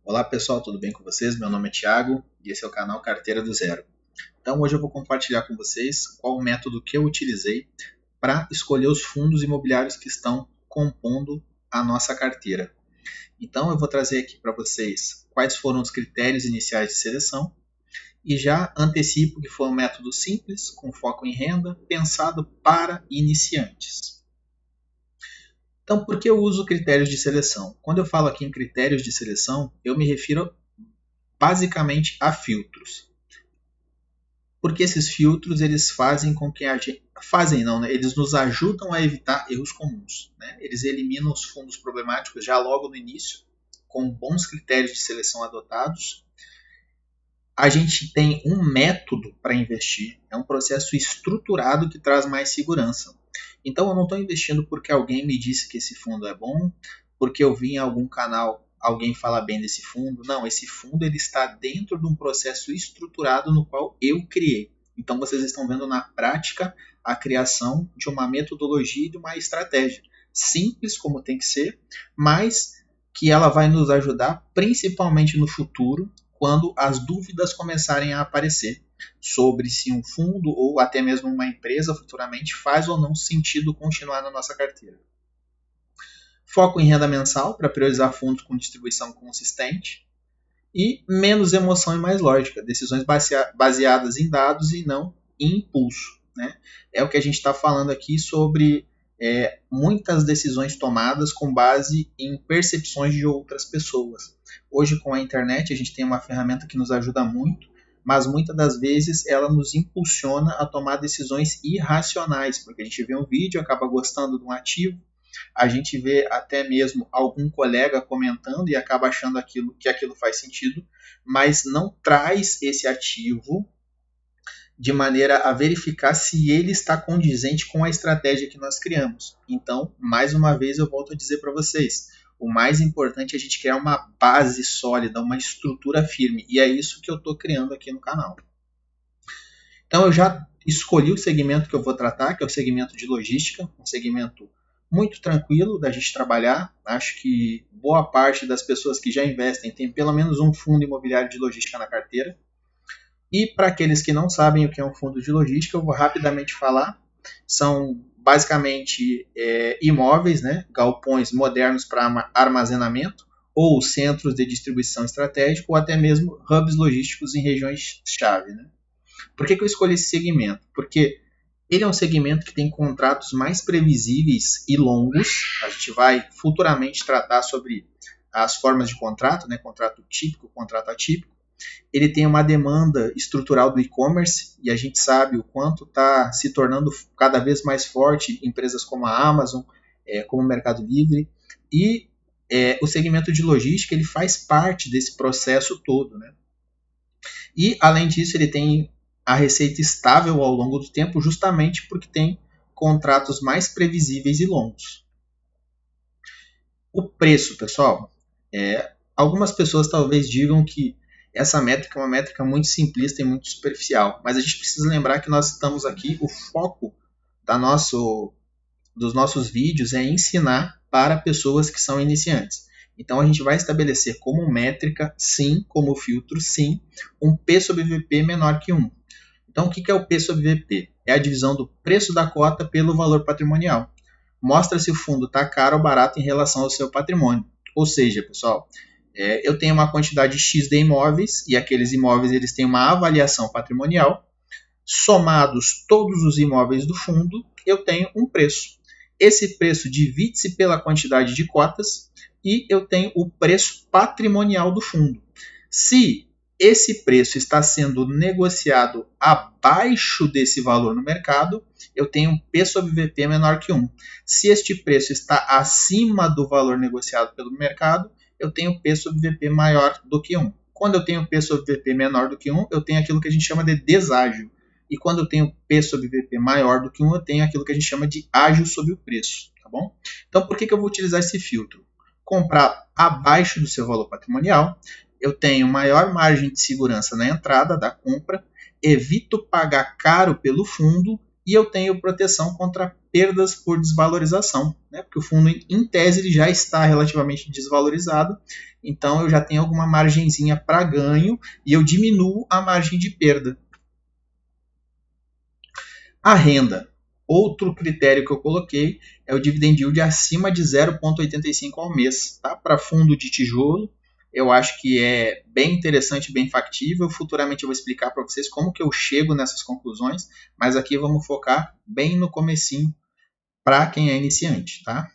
Olá pessoal, tudo bem com vocês? Meu nome é Thiago e esse é o canal Carteira do Zero. Então hoje eu vou compartilhar com vocês qual o método que eu utilizei para escolher os fundos imobiliários que estão compondo a nossa carteira. Então eu vou trazer aqui para vocês quais foram os critérios iniciais de seleção e já antecipo que foi um método simples, com foco em renda, pensado para iniciantes. Então, por que eu uso critérios de seleção? Quando eu falo aqui em critérios de seleção, eu me refiro basicamente a filtros. Porque esses filtros eles fazem com que a gente... Eles nos ajudam a evitar erros comuns. Né? Eles eliminam os fundos problemáticos já logo no início, com bons critérios de seleção adotados. A gente tem um método para investir, é um processo estruturado que traz mais segurança. Então eu não estou investindo porque alguém me disse que esse fundo é bom, porque eu vi em algum canal alguém falar bem desse fundo. Não, esse fundo ele está dentro de um processo estruturado no qual eu criei. Então vocês estão vendo na prática a criação de uma metodologia e de uma estratégia. Simples como tem que ser, mas que ela vai nos ajudar principalmente no futuro, quando as dúvidas começarem a aparecer sobre se um fundo ou até mesmo uma empresa futuramente faz ou não sentido continuar na nossa carteira. Foco em renda mensal para priorizar fundos com distribuição consistente e menos emoção e mais lógica, decisões baseadas em dados e não em impulso. Né? É o que a gente está falando aqui sobre muitas decisões tomadas com base em percepções de outras pessoas. Hoje, com a internet, a gente tem uma ferramenta que nos ajuda muito, mas muitas das vezes ela nos impulsiona a tomar decisões irracionais, porque a gente vê um vídeo, acaba gostando de um ativo, a gente vê até mesmo algum colega comentando e acaba achando que aquilo faz sentido, mas não traz esse ativo de maneira a verificar se ele está condizente com a estratégia que nós criamos. Então, mais uma vez, eu volto a dizer para vocês, o mais importante é a gente criar uma base sólida, uma estrutura firme, e é isso que eu estou criando aqui no canal. Então, eu já escolhi o segmento que eu vou tratar, que é o segmento de logística, um segmento muito tranquilo da gente trabalhar. Acho que boa parte das pessoas que já investem tem pelo menos um fundo imobiliário de logística na carteira. E para aqueles que não sabem o que é um fundo de logística, eu vou rapidamente falar. São basicamente imóveis, né, galpões modernos para armazenamento, ou centros de distribuição estratégico, ou até mesmo hubs logísticos em regiões-chave. Né? Por que eu escolhi esse segmento? Porque ele é um segmento que tem contratos mais previsíveis e longos. A gente vai futuramente tratar sobre as formas de contrato, né, contrato típico, contrato atípico. Ele tem uma demanda estrutural do e-commerce e a gente sabe o quanto está se tornando cada vez mais forte empresas como a Amazon, como o Mercado Livre, e o segmento de logística ele faz parte desse processo todo. Né? E, além disso, ele tem a receita estável ao longo do tempo justamente porque tem contratos mais previsíveis e longos. O preço, pessoal, algumas pessoas talvez digam que essa métrica é uma métrica muito simplista e muito superficial, mas a gente precisa lembrar que nós estamos aqui, o foco dos nossos vídeos é ensinar para pessoas que são iniciantes. Então a gente vai estabelecer como métrica, sim, como filtro, sim, um P sobre VP menor que 1. Então o que é o P sobre VP? É a divisão do preço da cota pelo valor patrimonial. Mostra se o fundo está caro ou barato em relação ao seu patrimônio. Ou seja, pessoal, eu tenho uma quantidade X de imóveis e aqueles imóveis eles têm uma avaliação patrimonial. Somados todos os imóveis do fundo, eu tenho um preço. Esse preço divide-se pela quantidade de cotas e eu tenho o preço patrimonial do fundo. Se esse preço está sendo negociado abaixo desse valor no mercado, eu tenho um P sobre VP menor que 1. Se este preço está acima do valor negociado pelo mercado, eu tenho P sobre VP maior do que 1. Quando eu tenho P sobre VP menor do que 1, eu tenho aquilo que a gente chama de deságio. E quando eu tenho P sobre VP maior do que 1, eu tenho aquilo que a gente chama de ágio sobre o preço. Tá bom? Então, por que eu vou utilizar esse filtro? Comprar abaixo do seu valor patrimonial, eu tenho maior margem de segurança na entrada da compra, evito pagar caro pelo fundo e eu tenho proteção contra perdas por desvalorização, né? Porque o fundo, em tese, ele já está relativamente desvalorizado então eu já tenho alguma margenzinha para ganho e eu diminuo a margem de perda. A renda. Outro critério que eu coloquei é o dividend yield acima de 0,85 ao mês. Tá? Para fundo de tijolo, eu acho que é bem interessante, bem factível. Futuramente eu vou explicar para vocês como que eu chego nessas conclusões, mas aqui vamos focar bem no comecinho para quem é iniciante. Tá?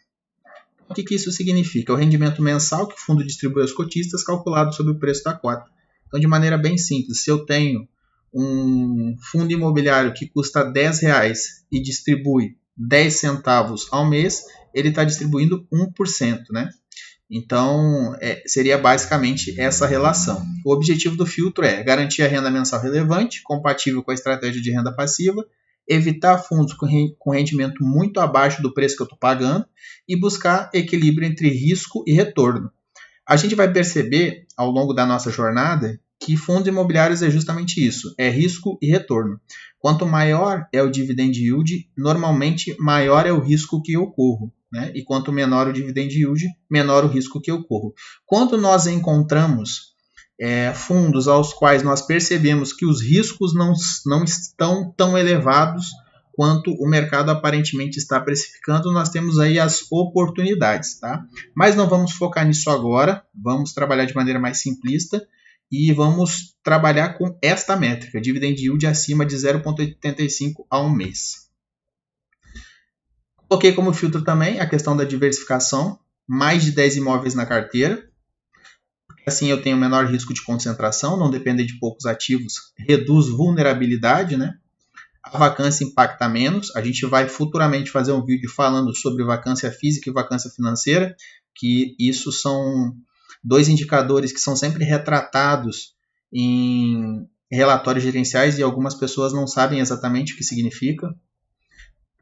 O que isso significa? O rendimento mensal que o fundo distribui aos cotistas calculado sobre o preço da cota. Então, de maneira bem simples, se eu tenho um fundo imobiliário que custa R$10 e distribui 10 centavos ao mês, ele está distribuindo 1%, né? Então, seria basicamente essa relação. O objetivo do filtro é garantir a renda mensal relevante, compatível com a estratégia de renda passiva, evitar fundos com rendimento muito abaixo do preço que eu estou pagando e buscar equilíbrio entre risco e retorno. A gente vai perceber, ao longo da nossa jornada, que fundos imobiliários é justamente isso, é risco e retorno. Quanto maior é o dividend yield, normalmente maior é o risco que eu corro, né? E quanto menor o dividend yield, menor o risco que eu corro. Quando nós encontramos fundos aos quais nós percebemos que os riscos não estão tão elevados quanto o mercado aparentemente está precificando, nós temos aí as oportunidades, tá? Mas não vamos focar nisso agora, vamos trabalhar de maneira mais simplista e vamos trabalhar com esta métrica, dividend yield acima de 0,85 ao mês. Coloquei como filtro também a questão da diversificação, mais de 10 imóveis na carteira. Assim eu tenho menor risco de concentração, não depender de poucos ativos, reduz vulnerabilidade, né? A vacância impacta menos. A gente vai futuramente fazer um vídeo falando sobre vacância física e vacância financeira, que isso são dois indicadores que são sempre retratados em relatórios gerenciais e algumas pessoas não sabem exatamente o que significa.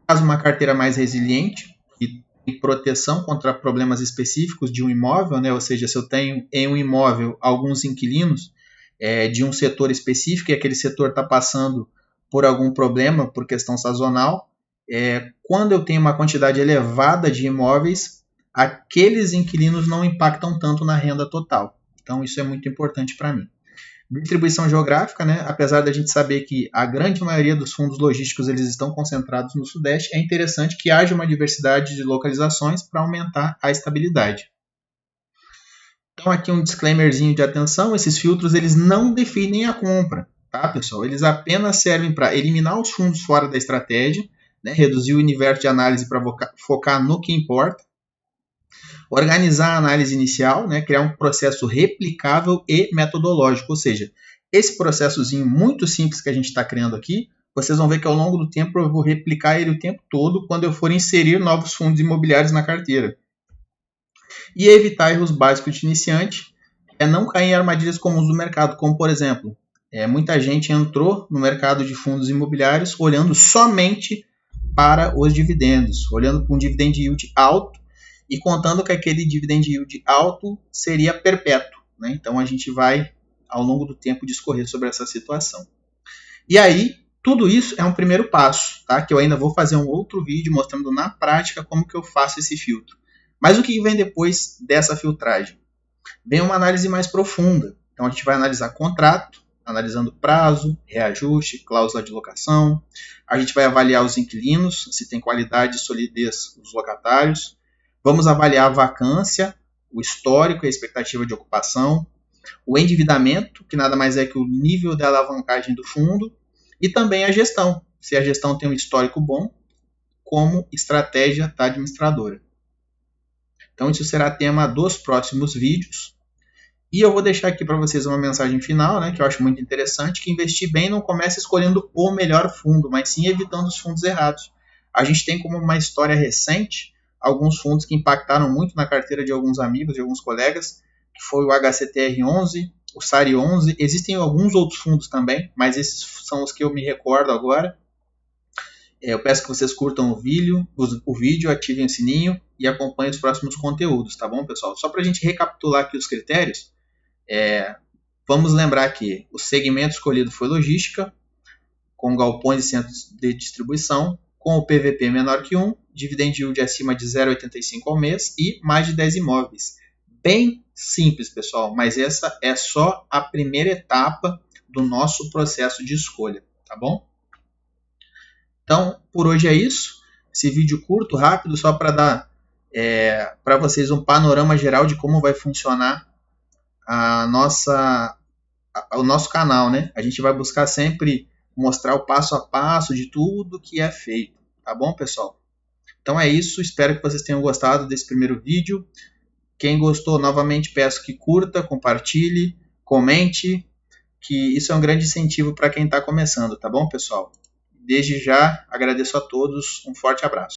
Faz uma carteira mais resiliente e tem proteção contra problemas específicos de um imóvel, né? Ou seja, se eu tenho em um imóvel alguns inquilinos de um setor específico e aquele setor está passando por algum problema, por questão sazonal, quando eu tenho uma quantidade elevada de imóveis, aqueles inquilinos não impactam tanto na renda total. Então, isso é muito importante para mim. Distribuição geográfica, né? Apesar da gente saber que a grande maioria dos fundos logísticos eles estão concentrados no Sudeste, é interessante que haja uma diversidade de localizações para aumentar a estabilidade. Então, aqui um disclaimerzinho de atenção, esses filtros eles não definem a compra, tá, pessoal? Eles apenas servem para eliminar os fundos fora da estratégia, né? Reduzir o universo de análise para focar no que importa, organizar a análise inicial, né? Criar um processo replicável e metodológico, ou seja, esse processozinho muito simples que a gente está criando aqui, vocês vão ver que ao longo do tempo eu vou replicar ele o tempo todo quando eu for inserir novos fundos imobiliários na carteira. E evitar erros básicos de iniciante, não cair em armadilhas comuns do mercado, como por exemplo, muita gente entrou no mercado de fundos imobiliários olhando somente para os dividendos, olhando para um dividend yield alto e contando que aquele dividend yield alto seria perpétuo, né? Então a gente vai, ao longo do tempo, discorrer sobre essa situação. E aí, tudo isso é um primeiro passo, tá? Que eu ainda vou fazer um outro vídeo mostrando na prática como que eu faço esse filtro. Mas o que vem depois dessa filtragem? Vem uma análise mais profunda. Então a gente vai analisar contrato, analisando prazo, reajuste, cláusula de locação. A gente vai avaliar os inquilinos, se tem qualidade e solidez dos locatários. Vamos avaliar a vacância, o histórico e a expectativa de ocupação, o endividamento, que nada mais é que o nível de alavancagem do fundo, e também a gestão, se a gestão tem um histórico bom, como estratégia da administradora. Então isso será tema dos próximos vídeos. E eu vou deixar aqui para vocês uma mensagem final, né, que eu acho muito interessante, que investir bem não começa escolhendo o melhor fundo, mas sim evitando os fundos errados. A gente tem como uma história recente alguns fundos que impactaram muito na carteira de alguns amigos, de alguns colegas, que foi o HCTR11, o SARI11, existem alguns outros fundos também, mas esses são os que eu me recordo agora. Eu peço que vocês curtam o vídeo, ativem o sininho e acompanhem os próximos conteúdos, tá bom, pessoal? Só para a gente recapitular aqui os critérios, vamos lembrar que o segmento escolhido foi logística, com galpões e centros de distribuição, com o PVP menor que 1, dividend yield acima de 0,85 ao mês e mais de 10 imóveis. bem simples, pessoal, mas essa é só a primeira etapa do nosso processo de escolha, tá bom? Então, por hoje é isso. Esse vídeo curto, rápido, só para dar para vocês um panorama geral de como vai funcionar o nosso canal, né? A gente vai buscar sempre mostrar o passo a passo de tudo que é feito, tá bom, pessoal? Então é isso, espero que vocês tenham gostado desse primeiro vídeo. Quem gostou, novamente peço que curta, compartilhe, comente, que isso é um grande incentivo para quem está começando, tá bom, pessoal? Desde já, agradeço a todos, um forte abraço.